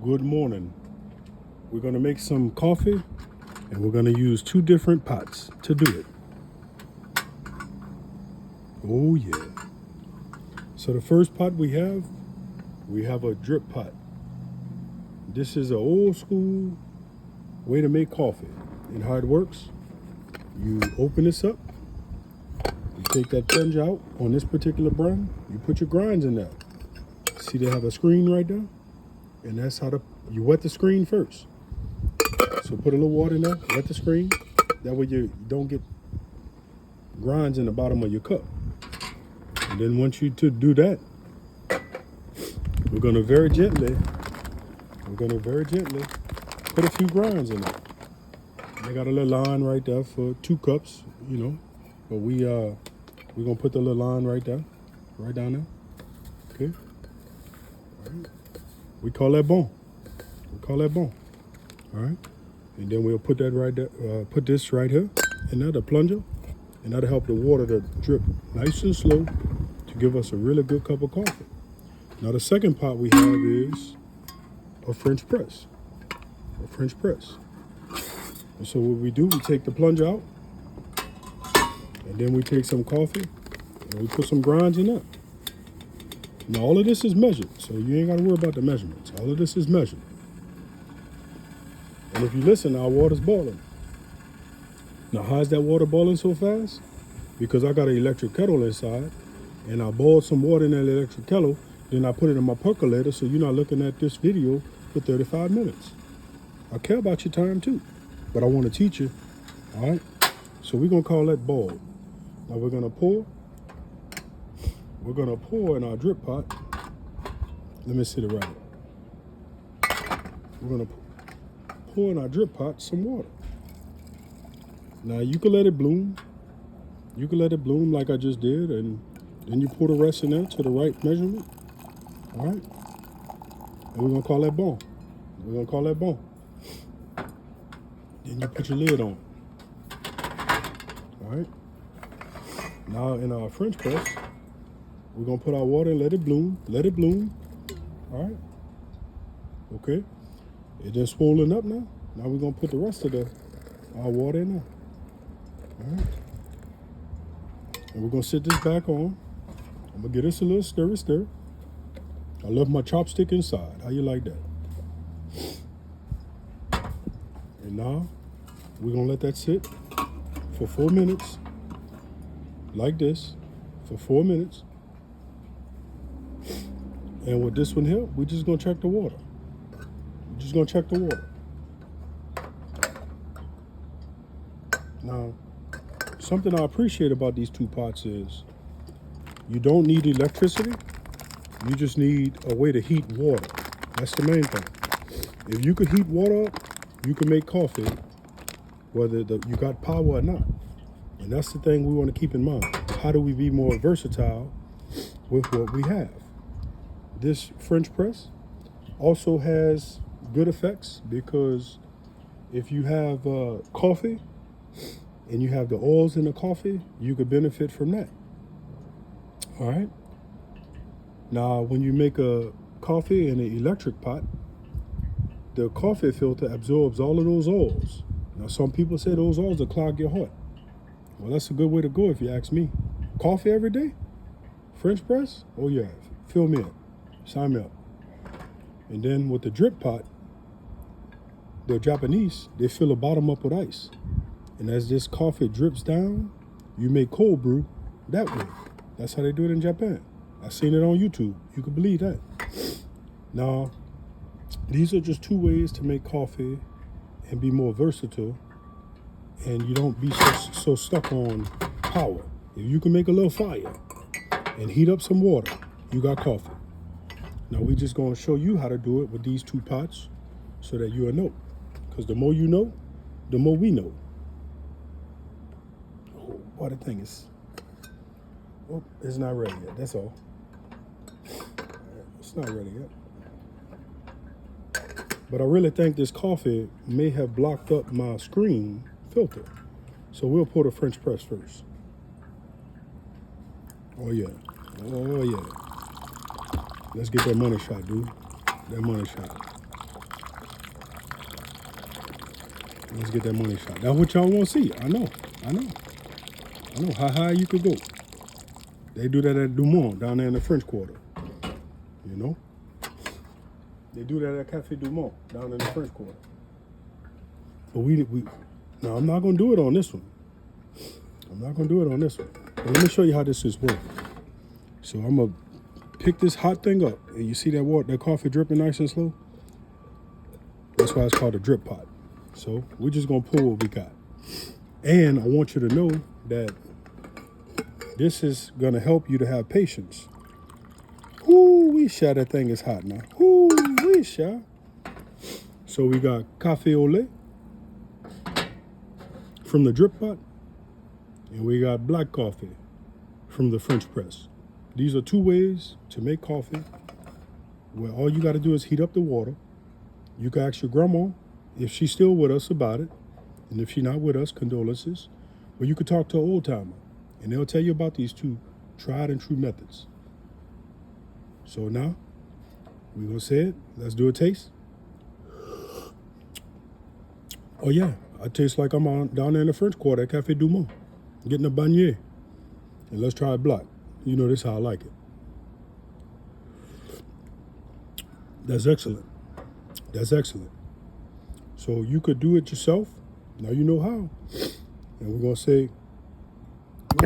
Good morning. We're gonna make some coffee and we're gonna use two different pots to do it. Oh yeah. So the first pot we have a drip pot. This is an old school way to make coffee. And how it works, you open this up, you take that plunger out on this particular brand, you put your grinds in there. See they have a screen right there? And that's how you wet the screen first. So put a little water in there, wet the screen. That way you don't get grinds in the bottom of your cup. And then once you to do that, we're gonna very gently put a few grinds in there. They got a little line right there for 2 cups, you know. But we're gonna put the little line right there, right down there. Okay. All right. We call that bon. All right. And then we'll put that right there, put this right here, and now the plunger, and that'll help the water to drip nice and slow to give us a really good cup of coffee. Now the second pot we have is a French press. And so what we do, we take the plunger out, and then we take some coffee, and we put some grinds in there. Now all of this is measured, so you ain't gotta worry about the measurements. All of this is measured. And if you listen, our water's boiling. Now how is that water boiling so fast? Because I got an electric kettle inside, and I boiled some water in that electric kettle, then I put it in my percolator, so you're not looking at this video for 35 minutes. I care about your time too, but I want to teach you, all right? So we're gonna call that boiled. Now we're gonna pour in our drip pot. Let me sit it right. We're gonna pour in our drip pot some water. Now you can let it bloom. You can let it bloom like I just did, and then you pour the rest in there to the right measurement. All right? And we're gonna call that bon. Then you put your lid on. All right? Now in our French press, we're gonna put our water and let it bloom. All right? Okay? It just swollen up now. Now we're gonna put the rest of our water in there. All right? And we're gonna sit this back on. I'm gonna give this a little stir. I love my chopstick inside. How you like that? And now we're gonna let that sit for 4 minutes, like this, for 4 minutes. And with this one here, we're just gonna check the water. Now, something I appreciate about these two pots is you don't need electricity. You just need a way to heat water. That's the main thing. If you could heat water up, you can make coffee, whether you got power or not. And that's the thing we want to keep in mind. How do we be more versatile with what we have? This French press also has good effects, because if you have coffee and you have the oils in the coffee, you could benefit from that. All right. Now, when you make a coffee in an electric pot, the coffee filter absorbs all of those oils. Now, some people say those oils will clog your heart. Well, that's a good way to go if you ask me. Coffee every day? French press? Oh yeah, fill me up. Sign me up. And then with the drip pot, the Japanese, they fill the bottom up with ice. And as this coffee drips down, you make cold brew that way. That's how they do it in Japan. I've seen it on YouTube. You can believe that. Now, these are just 2 ways to make coffee and be more versatile, and you don't be so stuck on power. If you can make a little fire and heat up some water, you got coffee. Now we're just gonna show you how to do it with these 2 pots so that you'll know. Because the more you know, the more we know. Oh, boy, the thing is, oh, it's not ready yet, that's all. It's not ready yet. But I really think this coffee may have blocked up my screen filter. So we'll pour the French press first. Oh yeah. Let's get that money shot, dude. That money shot. Let's get that money shot. That's what y'all want to see. I know how high you could go. They do that at Dumont down there in the French Quarter. You know? They do that at Cafe Dumont down in the French Quarter. But now I'm not gonna do it on this one. But let me show you how this is working. So I'm gonna pick this hot thing up, and you see that water, that coffee dripping nice and slow? That's why it's called a drip pot. So we're just gonna pull what we got. And I want you to know that this is gonna help you to have patience. Ooh, that thing is hot now. Ooh, So we got cafe au lait from the drip pot, and we got black coffee from the French press. These are 2 ways to make coffee where all you got to do is heat up the water. You can ask your grandma if she's still with us about it, and if she's not with us, condolences. Or you could talk to an old timer, and they'll tell you about these 2 tried and true methods. So now, we're going to say it. Let's do a taste. Oh yeah, I taste like I'm down there in the French Quarter at Cafe Dumont, getting a beignet. And let's try it black. You know this is how I like it. That's excellent. So you could do it yourself. Now you know how. And we're going to say